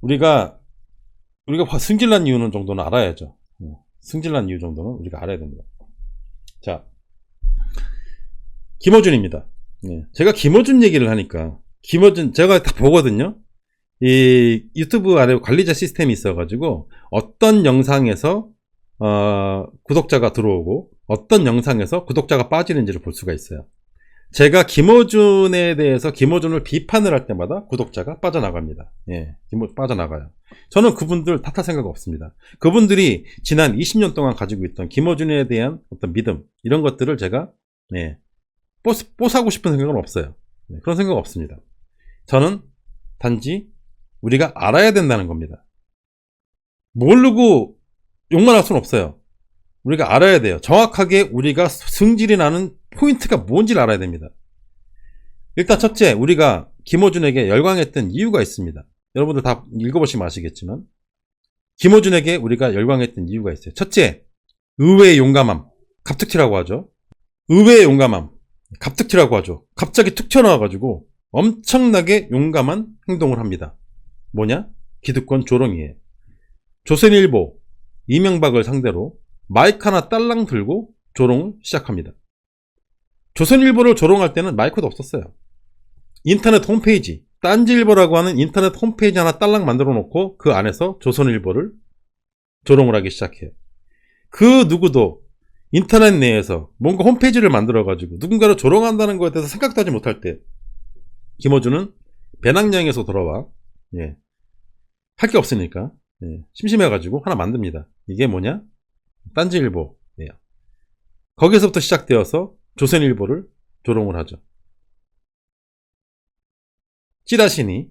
우리가 승질난 이유는 정도는 알아야죠. 승질난 이유 정도는 우리가 알아야 됩니다. 자, 김어준입니다. 제가 김어준 얘기를 하니까, 김어준, 제가 다 보거든요. 이 유튜브 아래 관리자 시스템이 있어가지고, 어떤 영상에서, 구독자가 들어오고, 어떤 영상에서 구독자가 빠지는지를 볼 수가 있어요. 제가 김어준에 대해서 김어준을 비판을 할 때마다 구독자가 빠져나갑니다. 빠져나가요. 저는 그분들 탓할 생각 없습니다. 그분들이 지난 20년 동안 가지고 있던 김어준에 대한 어떤 믿음, 이런 것들을 제가, 뽀사고 싶은 생각은 없어요. 그런 생각 없습니다. 저는 단지 우리가 알아야 된다는 겁니다. 모르고 욕만 할 수는 없어요. 우리가 알아야 돼요. 정확하게 우리가 승질이 나는 포인트가 뭔지를 알아야 됩니다. 일단 첫째, 우리가 김어준에게 열광했던 이유가 있습니다. 여러분들 다 읽어보시면 아시겠지만, 김어준에게 우리가 열광했던 이유가 있어요. 첫째, 의외의 용감함, 갑툭튀라고 하죠. 의외의 용감함, 갑툭튀라고 하죠. 갑자기 툭 튀어나와가지고 엄청나게 용감한 행동을 합니다. 뭐냐? 기득권 조롱이에요. 조선일보, 이명박을 상대로 마이크 하나 딸랑 들고 조롱을 시작합니다. 조선일보를 조롱할 때는 마이크도 없었어요. 인터넷 홈페이지, 딴지일보라고 하는 인터넷 홈페이지 하나 딸랑 만들어 놓고 그 안에서 조선일보를 조롱을 하기 시작해요. 그 누구도 인터넷 내에서 뭔가 홈페이지를 만들어가지고 누군가를 조롱한다는 것에 대해서 생각도 하지 못할 때, 김어준은 배낭여행에서 돌아와, 할 게 없으니까, 심심해가지고 하나 만듭니다. 이게 뭐냐? 딴지일보예요. 거기서부터 시작되어서 조선일보를 조롱을 하죠. 찌라시니,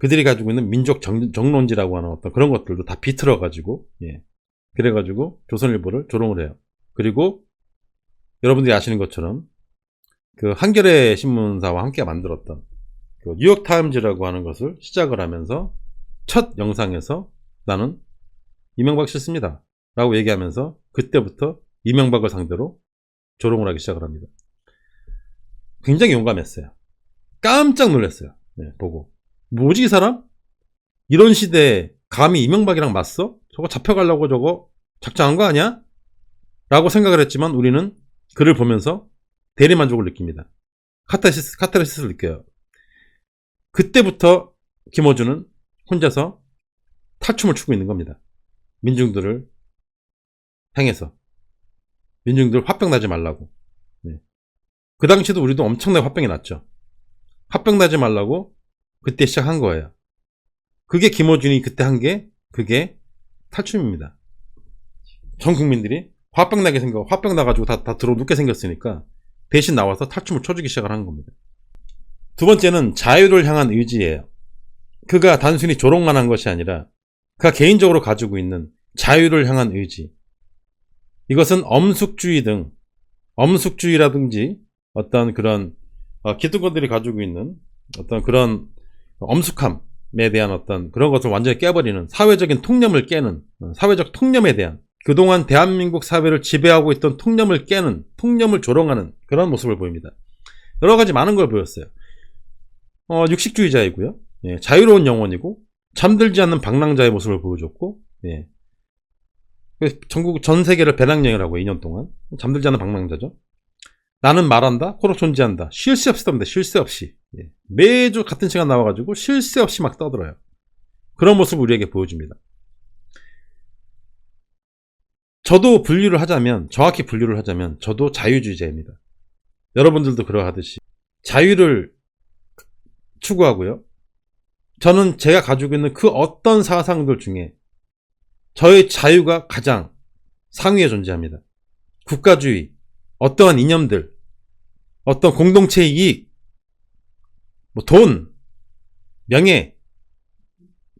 그들이 가지고 있는 민족 정론지라고 하는 어떤 그런 것들도 다 비틀어가지고, 그래가지고 조선일보를 조롱을 해요. 그리고 여러분들이 아시는 것처럼 그 한겨레 신문사와 함께 만들었던 그 뉴욕타임즈라고 하는 것을 시작을 하면서 첫 영상에서 나는 이명박 싫습니다 라고 얘기하면서 그때부터 이명박을 상대로 조롱을 하기 시작을 합니다. 굉장히 용감했어요. 깜짝 놀랐어요. 보고. 뭐지 이 사람? 이런 시대에 감히 이명박이랑 맞서? 저거 잡혀가려고 저거 작정한 거 아니야? 라고 생각을 했지만 우리는 그를 보면서 대리만족을 느낍니다. 카타르시스를 느껴요. 그때부터 김어준은 혼자서 탈춤을 추고 있는 겁니다. 민중들을 향해서. 민중들 화병 나지 말라고. 그 당시도 우리도 엄청나게 화병이 났죠. 화병 나지 말라고 그때 시작한 거예요. 그게 김어준이 그때 한 게, 그게 탈춤입니다. 전 국민들이 화병 나가지고 다 들어 눕게 생겼으니까 대신 나와서 탈춤을 춰주기 시작을 한 겁니다. 두 번째는 자유를 향한 의지예요. 그가 단순히 조롱만 한 것이 아니라 그가 개인적으로 가지고 있는 자유를 향한 의지. 이것은 엄숙주의라든지 어떤 그런 기득권들이 가지고 있는 어떤 그런 엄숙함에 대한 어떤 그런 것을 완전히 깨버리는 사회적인 통념을 깨는, 사회적 통념에 대한, 그동안 대한민국 사회를 지배하고 있던 통념을 깨는, 통념을 조롱하는 그런 모습을 보입니다. 여러 가지 많은 걸 보였어요. 육식주의자이고요. 자유로운 영혼이고 잠들지 않는 방랑자의 모습을 보여줬고, 전국 전 세계를 배낭여행을 하고 2년 동안 잠들지 않는 방랑자죠. 나는 말한다, 코로 존재한다. 쉴 새 없이 떠듭니다. 쉴 새 없이. 매주 같은 시간 나와가지고 쉴 새 없이 막 떠들어요. 그런 모습을 우리에게 보여줍니다. 저도 정확히 분류를 하자면 저도 자유주의자입니다. 여러분들도 그러하듯이 자유를 추구하고요. 저는 제가 가지고 있는 그 어떤 사상들 중에 저의 자유가 가장 상위에 존재합니다. 국가주의, 어떠한 이념들, 어떤 공동체의 이익, 돈, 명예,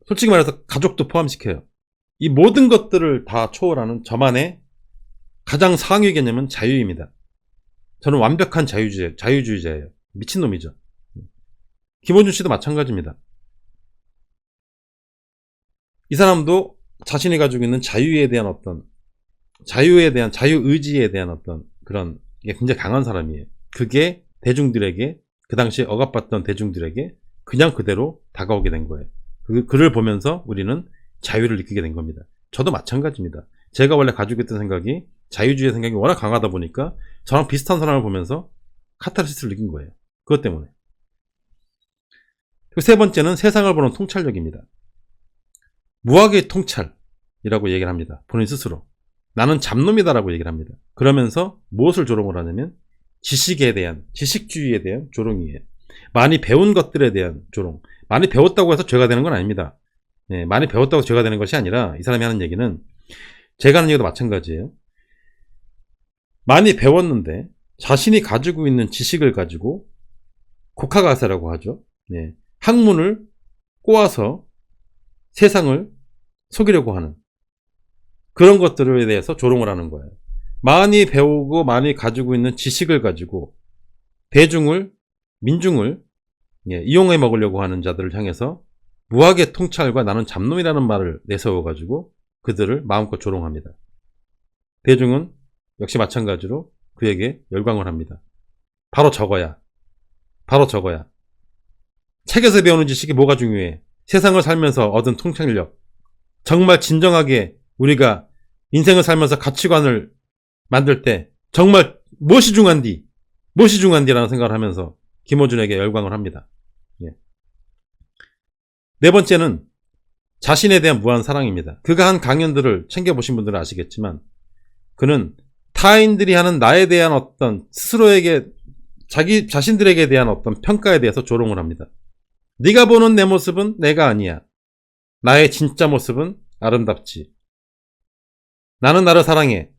솔직히 말해서 가족도 포함시켜요. 이 모든 것들을 다 초월하는 저만의 가장 상위 개념은 자유입니다. 저는 완벽한 자유주의자예요. 미친놈이죠. 김어준 씨도 마찬가지입니다. 이 사람도 자신이 가지고 있는 자유의지에 대한 어떤 그런 게 굉장히 강한 사람이에요. 그게 대중들에게, 그 당시에 억압받던 대중들에게 그냥 그대로 다가오게 된 거예요. 그 글을 보면서 우리는 자유를 느끼게 된 겁니다. 저도 마찬가지입니다. 제가 원래 가지고 있던 생각이 자유주의 생각이 워낙 강하다 보니까 저랑 비슷한 사람을 보면서 카타르시스를 느낀 거예요. 그것 때문에. 그리고 세 번째는 세상을 보는 통찰력입니다. 무학의 통찰이라고 얘기를 합니다. 본인 스스로. 나는 잡놈이다라고 얘기를 합니다. 그러면서 무엇을 조롱을 하냐면 지식에 대한, 지식주의에 대한 조롱이에요. 많이 배운 것들에 대한 조롱. 많이 배웠다고 해서 죄가 되는 건 아닙니다. 많이 배웠다고 죄가 되는 것이 아니라 이 사람이 하는 얘기는 제가 하는 얘기도 마찬가지예요. 많이 배웠는데 자신이 가지고 있는 지식을 가지고 국화가세라고 하죠. 학문을 꼬아서 세상을 속이려고 하는 그런 것들에 대해서 조롱을 하는 거예요. 많이 배우고 많이 가지고 있는 지식을 가지고 대중을, 민중을 이용해 먹으려고 하는 자들을 향해서 무학의 통찰과 나는 잡놈이라는 말을 내세워가지고 그들을 마음껏 조롱합니다. 대중은 역시 마찬가지로 그에게 열광을 합니다. 바로 저거야. 바로 저거야. 책에서 배우는 지식이 뭐가 중요해? 세상을 살면서 얻은 통찰력. 정말 진정하게 우리가 인생을 살면서 가치관을 만들 때 정말 무엇이 중요한디? 무엇이 중요한디라는 생각을 하면서 김어준에게 열광을 합니다. 네 번째는 자신에 대한 무한 사랑입니다. 그가 한 강연들을 챙겨보신 분들은 아시겠지만 그는 타인들이 하는 나에 대한 어떤 스스로에게 자기 자신들에게 대한 어떤 평가에 대해서 조롱을 합니다. 네가 보는 내 모습은 내가 아니야. 나의 진짜 모습은 아름답지. 나는 나를 사랑해.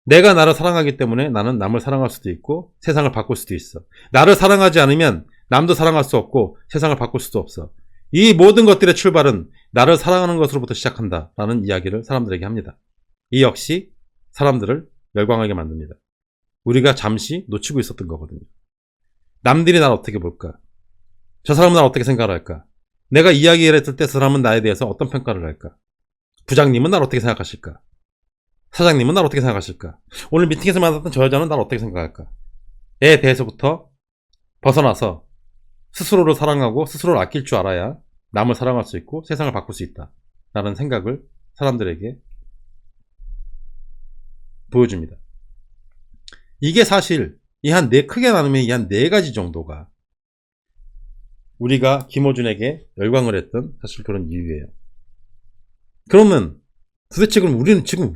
내가 나를 사랑하기 때문에 나는 남을 사랑할 수도 있고 세상을 바꿀 수도 있어. 나를 사랑하지 않으면 남도 사랑할 수 없고 세상을 바꿀 수도 없어. 이 모든 것들의 출발은 나를 사랑하는 것으로부터 시작한다 라는 이야기를 사람들에게 합니다. 이 역시 사람들을 열광하게 만듭니다. 우리가 잠시 놓치고 있었던 거거든요. 남들이 날 어떻게 볼까? 저 사람은 날 어떻게 생각할까? 내가 이야기를 했을 때 그 사람은 나에 대해서 어떤 평가를 할까? 부장님은 날 어떻게 생각하실까? 사장님은 날 어떻게 생각하실까? 오늘 미팅에서 만났던 저 여자는 날 어떻게 생각할까? 에 대해서부터 벗어나서 스스로를 사랑하고 스스로를 아낄 줄 알아야 남을 사랑할 수 있고 세상을 바꿀 수 있다 라는 생각을 사람들에게 보여줍니다. 이게 사실 크게 나누면 이 한 네 가지 정도가 우리가 김어준에게 열광을 했던 사실 그런 이유예요. 그러면 도대체 그럼 우리는 지금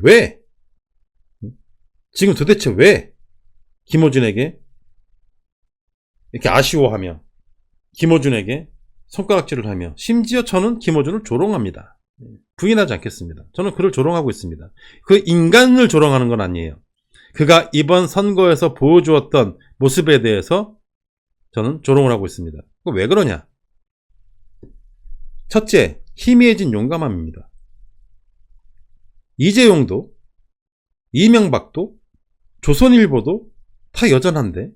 도대체 왜 김어준에게 이렇게 아쉬워하며 김어준에게 손가락질을 하며 심지어 저는 김어준을 조롱합니다. 부인하지 않겠습니다. 저는 그를 조롱하고 있습니다. 그 인간을 조롱하는 건 아니에요. 그가 이번 선거에서 보여주었던 모습에 대해서 저는 조롱을 하고 있습니다. 왜 그러냐? 첫째, 희미해진 용감함입니다. 이재용도 이명박도 조선일보도 다 여전한데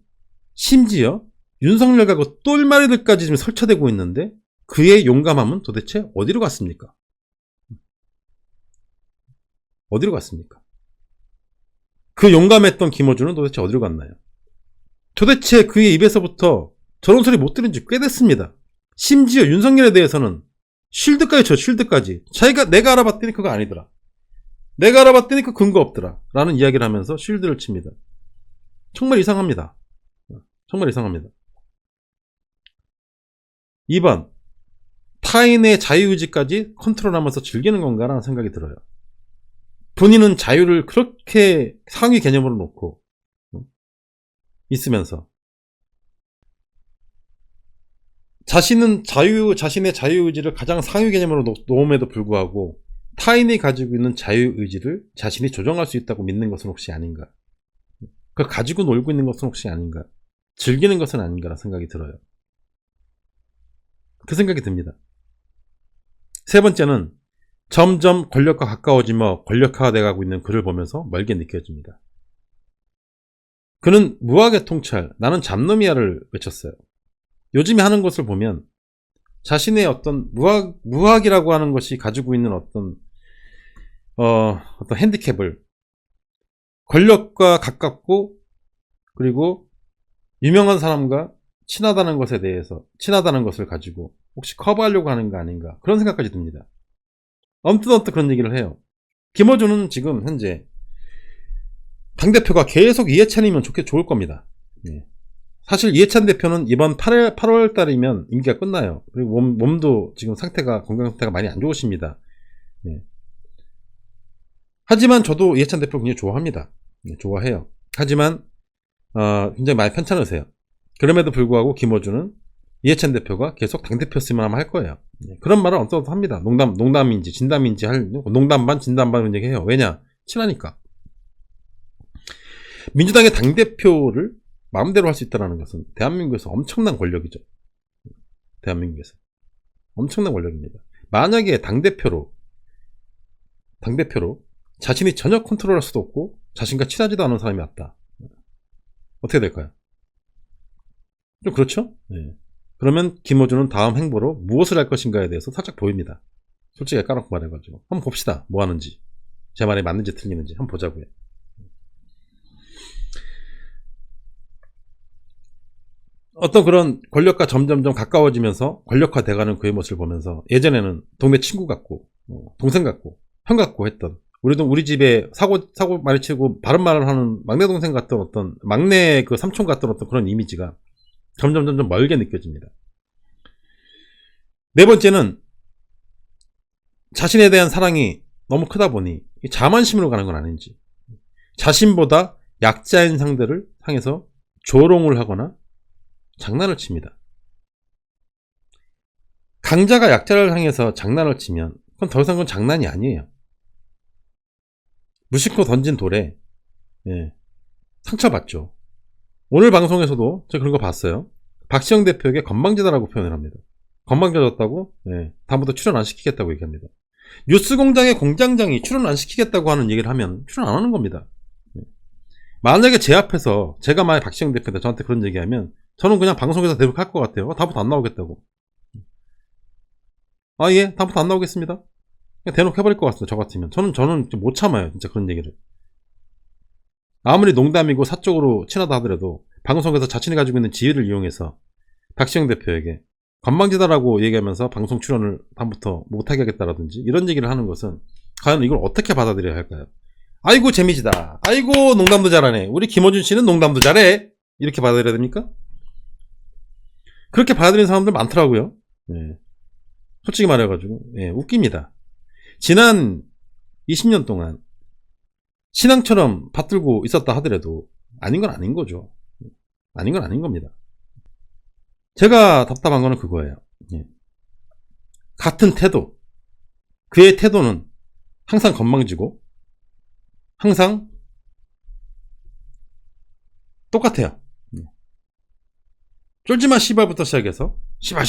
심지어 윤석열하고 똘마리들까지 지금 설쳐대고 있는데 그의 용감함은 도대체 어디로 갔습니까? 어디로 갔습니까? 그 용감했던 김어준은 도대체 어디로 갔나요? 도대체 그의 입에서부터 저런 소리 못 들은 지 꽤 됐습니다. 심지어 윤석열에 대해서는 쉴드까지 내가 알아봤더니 그거 아니더라. 내가 알아봤더니 그 근거 없더라 라는 이야기를 하면서 쉴드를 칩니다. 정말 이상합니다. 정말 이상합니다. 2번, 타인의 자유의지까지 컨트롤하면서 즐기는 건가라는 생각이 들어요. 본인은 자유를 그렇게 상위 개념으로 놓고 있으면서 자신의 자유의지를 가장 상위 개념으로 놓음에도 불구하고 타인이 가지고 있는 자유의지를 자신이 조정할 수 있다고 믿는 것은 혹시 아닌가? 그걸 가지고 놀고 있는 것은 혹시 아닌가? 즐기는 것은 아닌가라는 생각이 들어요. 그 생각이 듭니다. 세 번째는 점점 권력과 가까워지며 권력화되어 가고 있는 그를 보면서 멀게 느껴집니다. 그는 무학의 통찰, 나는 잡놈이야를 외쳤어요. 요즘에 하는 것을 보면 자신의 어떤 무학이라고 하는 것이 가지고 있는 어떤 핸디캡을 권력과 가깝고 그리고 유명한 사람과 친하다는 것을 가지고 혹시 커버하려고 하는 거 아닌가 그런 생각까지 듭니다. 언뜻 그런 얘기를 해요. 김어준은 지금 현재 당대표가 계속 이해찬이면 좋을 겁니다. 예. 사실 이해찬 대표는 이번 8월 달이면 임기가 끝나요. 그리고 몸도 지금 건강 상태가 많이 안 좋으십니다. 예. 하지만 저도 이해찬 대표 굉장히 좋아합니다. 예, 좋아해요. 하지만 굉장히 많이 편찮으세요. 그럼에도 불구하고 김어준은 이해찬 대표가 계속 당대표였으면 하면 할 거예요. 예. 그런 말을 언뜻 합니다. 농담인지 진담인지 농담 반 진담 반 얘기해요. 왜냐? 친하니까. 민주당의 당대표를 마음대로 할 수 있다는 것은 대한민국에서 엄청난 권력이죠. 대한민국에서 엄청난 권력입니다. 만약에 당대표로 자신이 전혀 컨트롤할 수도 없고 자신과 친하지도 않은 사람이 왔다. 어떻게 될까요? 좀 그렇죠? 네. 그러면 김어준은 다음 행보로 무엇을 할 것인가에 대해서 살짝 보입니다. 솔직히 까놓고 말해가지고 한번 봅시다. 뭐 하는지, 제 말이 맞는지 틀리는지 한번 보자고요. 어떤 그런 권력과 점점점 가까워지면서 권력화돼가는 그의 모습을 보면서 예전에는 동네 친구 같고 동생 같고 형 같고 했던, 우리 집에 사고 많이 치고 바른 말을 하는 막내 동생 같던 어떤 막내 그 삼촌 같던 어떤 그런 이미지가 점점 멀게 느껴집니다. 네 번째는 자신에 대한 사랑이 너무 크다 보니 자만심으로 가는 건 아닌지, 자신보다 약자인 상대를 향해서 조롱을 하거나 장난을 칩니다. 강자가 약자를 향해서 장난을 치면 그건 더 이상 그건 장난이 아니에요. 무심코 던진 돌에 상처받죠. 오늘 방송에서도 제가 그런 거 봤어요. 박시영 대표에게 건방지다라고 표현을 합니다. 건방져졌다고 다음부터 출연 안 시키겠다고 얘기합니다. 뉴스공장의 공장장이 출연 안 시키겠다고 하는 얘기를 하면 출연 안 하는 겁니다. 만약에 제 앞에서 제가 만약 박시영 대표한테 저한테 그런 얘기하면 저는 그냥 방송에서 대북할 것 같아요. 다음부터 안 나오겠다고. 예, 다음부터 안 나오겠습니다. 그냥 대놓고 해버릴 것 같습니다. 저 같으면. 저는 못 참아요. 진짜 그런 얘기를. 아무리 농담이고 사적으로 친하다 하더라도 방송에서 자신이 가지고 있는 지위를 이용해서 박시영 대표에게 건방지다라고 얘기하면서 방송 출연을 다음부터 못하게 하겠다라든지 이런 얘기를 하는 것은 과연 이걸 어떻게 받아들여야 할까요? 아이고 재미지다. 아이고 농담도 잘하네. 우리 김어준 씨는 농담도 잘해. 이렇게 받아들여야 됩니까? 그렇게 받아들이는 사람들 많더라고요. 솔직히 말해가지고 웃깁니다. 지난 20년 동안 신앙처럼 받들고 있었다 하더라도 아닌 건 아닌 거죠. 아닌 건 아닌 겁니다. 제가 답답한 거는 그거예요. 같은 태도, 그의 태도는 항상 건방지고 항상 똑같아요. 쫄지마 씨발부터 시작해서 씨발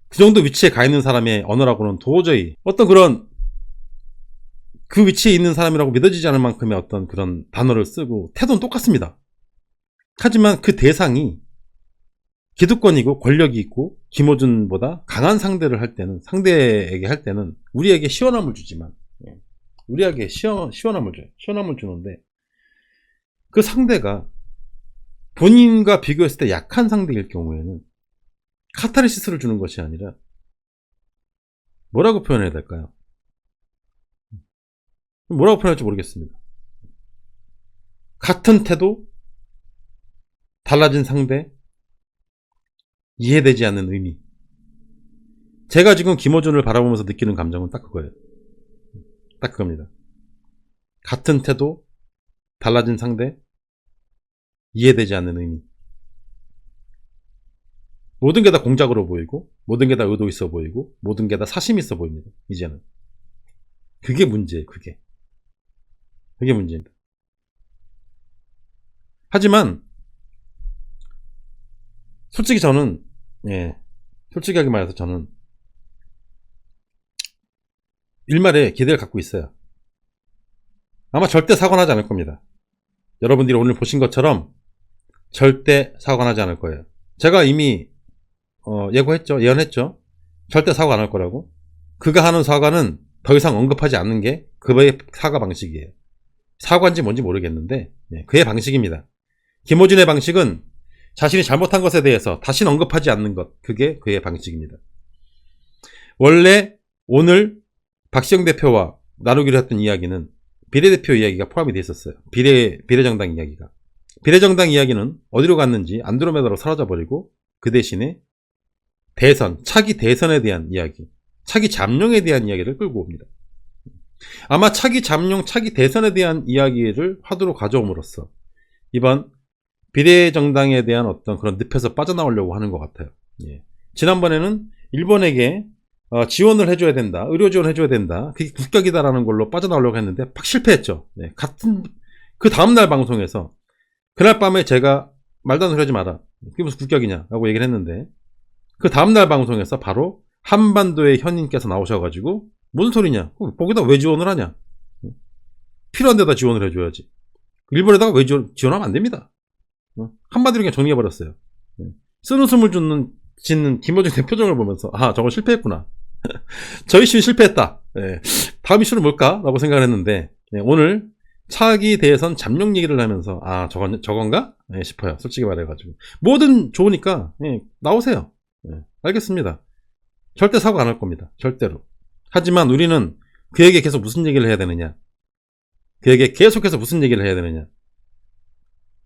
그 정도 위치에 가 있는 사람의 언어라고는 도저히 어떤 그런 그 위치에 있는 사람이라고 믿어지지 않을 만큼의 어떤 그런 단어를 쓰고 태도는 똑같습니다. 하지만 그 대상이 기득권이고 권력이 있고 김어준보다 강한 상대에게 할 때는 우리에게 시원함을 주지만 우리에게 시원함을 줘요. 시원함을 주는데 그 상대가 본인과 비교했을 때 약한 상대일 경우에는 카타르시스를 주는 것이 아니라 뭐라고 표현해야 될까요? 뭐라고 표현할지 모르겠습니다. 같은 태도, 달라진 상대, 이해되지 않는 의미. 제가 지금 김어준을 바라보면서 느끼는 감정은 딱 그거예요. 딱 그겁니다. 같은 태도, 달라진 상대, 이해되지 않는 의미. 모든 게 다 공작으로 보이고 모든 게 다 의도 있어 보이고 모든 게 다 사심 있어 보입니다. 이제는. 그게 문제예요. 그게 문제입니다. 하지만 솔직히 저는 솔직하게 말해서 저는 일말에 기대를 갖고 있어요. 아마 절대 사과는 하지 않을 겁니다. 여러분들이 오늘 보신 것처럼 절대 사과는 하지 않을 거예요. 제가 이미 예언했죠. 절대 사과 안 할 거라고. 그가 하는 사과는 더 이상 언급하지 않는 게 그의 사과 방식이에요. 사과인지 뭔지 모르겠는데 그의 방식입니다. 김어준의 방식은 자신이 잘못한 것에 대해서 다시는 언급하지 않는 것, 그게 그의 방식입니다. 원래 오늘 박시영 대표와 나누기로 했던 이야기는 비례대표 이야기가 포함이 되어 있었어요. 비례정당 이야기가. 비례정당 이야기는 어디로 갔는지 안드로메다로 사라져버리고 그 대신에 대선, 차기 대선에 대한 이야기, 차기 잠룡에 대한 이야기를 끌고 옵니다. 아마 차기 잠룡, 차기 대선에 대한 이야기를 화두로 가져옴으로써 이번 비례정당에 대한 어떤 그런 늪에서 빠져나오려고 하는 것 같아요. 예. 지난번에는 일본에게 지원을 해줘야 된다, 의료 지원을 해줘야 된다, 그게 국격이다라는 걸로 빠져나오려고 했는데 팍 실패했죠. 예. 그 다음날 방송에서 그날 밤에 제가 말도 안 되는 소리 하지 마라, 그게 무슨 국격이냐 라고 얘기를 했는데 그 다음날 방송에서 바로 한반도의 현인께서 나오셔가지고 무슨 소리냐, 거기다 왜 지원을 하냐, 필요한 데다 지원을 해줘야지, 일본에다가 왜 지원하면 안 됩니다. 한마디로 그냥 정리해버렸어요. 쓰는 숨을 짓는 김어준 의 표정을 보면서 아, 저건 실패했구나. 저 이슈는 실패했다. 예. 다음 이슈는 뭘까? 라고 생각을 했는데 예, 오늘 차기 대선 잠룡 얘기를 하면서 아, 저건가? 예, 싶어요. 솔직히 말해가지고 뭐든 좋으니까 예, 나오세요. 예, 알겠습니다. 절대 사고 안 할 겁니다. 절대로. 하지만 우리는 그에게 계속 무슨 얘기를 해야 되느냐, 그에게 계속해서 무슨 얘기를 해야 되느냐.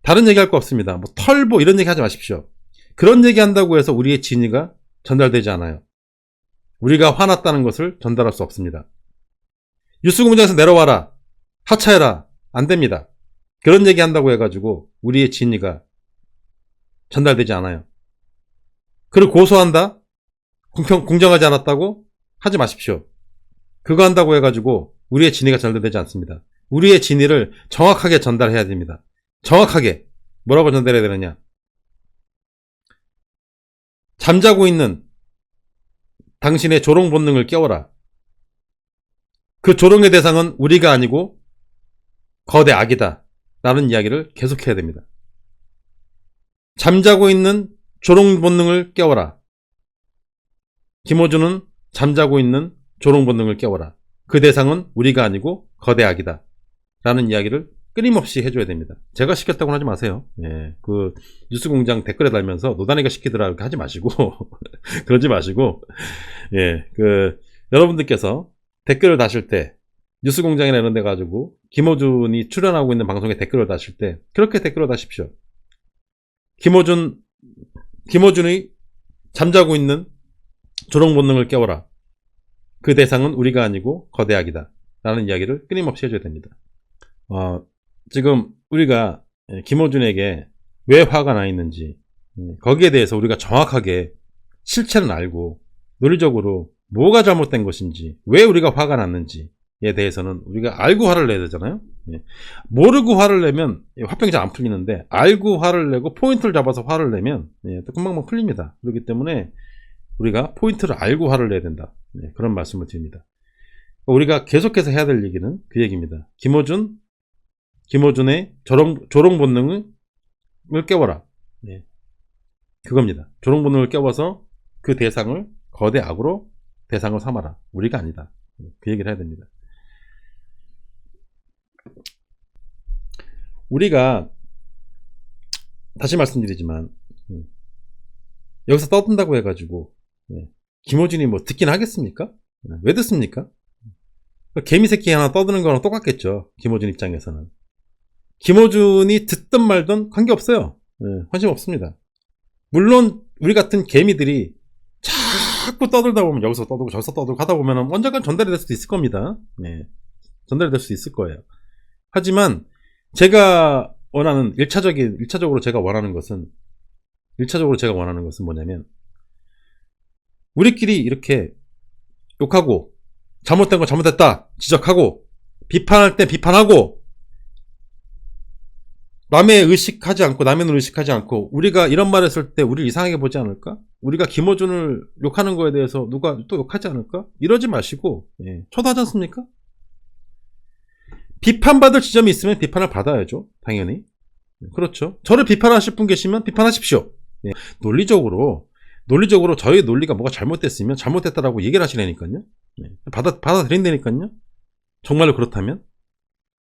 다른 얘기 할 거 없습니다. 뭐 털보 이런 얘기 하지 마십시오. 그런 얘기 한다고 해서 우리의 진위가 전달되지 않아요. 우리가 화났다는 것을 전달할 수 없습니다. 뉴스공장에서 내려와라, 하차해라, 안 됩니다. 그런 얘기 한다고 해가지고 우리의 진위가 전달되지 않아요. 그를 고소한다? 공정하지 않았다고? 하지 마십시오. 그거 한다고 해가지고 우리의 진위가 전달되지 않습니다. 우리의 진위를 정확하게 전달해야 됩니다. 정확하게. 뭐라고 전달해야 되느냐, 잠자고 있는 당신의 조롱 본능을 깨워라. 그 조롱의 대상은 우리가 아니고 거대 악이다 라는 이야기를 계속해야 됩니다. 잠자고 있는 조롱 본능을 깨워라. 김어준은 잠자고 있는 조롱 본능을 깨워라. 그 대상은 우리가 아니고 거대 악이다 라는 이야기를 끊임없이 해줘야 됩니다. 제가 시켰다고는 하지 마세요. 예, 그 뉴스공장 댓글에 달면서 노단이가 시키더라 이렇게 하지 마시고 그러지 마시고, 예, 그 여러분들께서 댓글을 다실 때 뉴스공장이나 이런 데 가지고 김어준이 출연하고 있는 방송에 댓글을 다실 때 그렇게 댓글을 다십시오. 김어준이 잠자고 있는 조롱 본능을 깨워라. 그 대상은 우리가 아니고 거대악이다 라는 이야기를 끊임없이 해줘야 됩니다. 지금 우리가 김어준에게 왜 화가 나 있는지, 거기에 대해서 우리가 정확하게 실체는 알고 논리적으로 뭐가 잘못된 것인지, 왜 우리가 화가 났는지에 대해서는 우리가 알고 화를 내야 되잖아요. 모르고 화를 내면 화병이 잘 안 풀리는데 알고 화를 내고 포인트를 잡아서 화를 내면 또 금방 풀립니다. 그렇기 때문에 우리가 포인트를 알고 화를 내야 된다, 그런 말씀을 드립니다. 우리가 계속해서 해야 될 얘기는 그 얘기입니다. 김어준의 조롱 본능을 깨워라. 그겁니다. 조롱 본능을 깨워서 그 대상을 거대 악으로 대상을 삼아라. 우리가 아니다. 그 얘기를 해야 됩니다. 우리가 다시 말씀드리지만 여기서 떠든다고 해가지고 김어준이 뭐 듣긴 하겠습니까? 왜 듣습니까? 개미 새끼 하나 떠드는 거랑 똑같겠죠. 김어준 입장에서는. 김어준이 듣든 말든 관계없어요. 관심 없습니다. 물론 우리 같은 개미들이 자꾸 떠들다 보면 여기서 떠들고 저기서 떠들고 하다 보면 언젠간 전달이 될 수도 있을 겁니다. 전달이 될 수 있을 거예요. 하지만 제가 원하는 1차적으로 제가 원하는 것은 뭐냐면 우리끼리 이렇게 욕하고 잘못된 거 잘못됐다 지적하고 비판할 때 비판하고 남의 의식하지 않고 남의 눈을 의식하지 않고 우리가 이런 말 했을 때 우리를 이상하게 보지 않을까? 우리가 김어준을 욕하는 거에 대해서 누가 또 욕하지 않을까? 이러지 마시고 초대하지 않습니까? 비판받을 지점이 있으면 비판을 받아야죠. 당연히. 그렇죠. 저를 비판하실 분 계시면 비판하십시오. 논리적으로 저희 논리가 뭐가 잘못됐으면 잘못됐다라고 얘기를 하시라니까요. 받아들인다니까요. 정말로 그렇다면.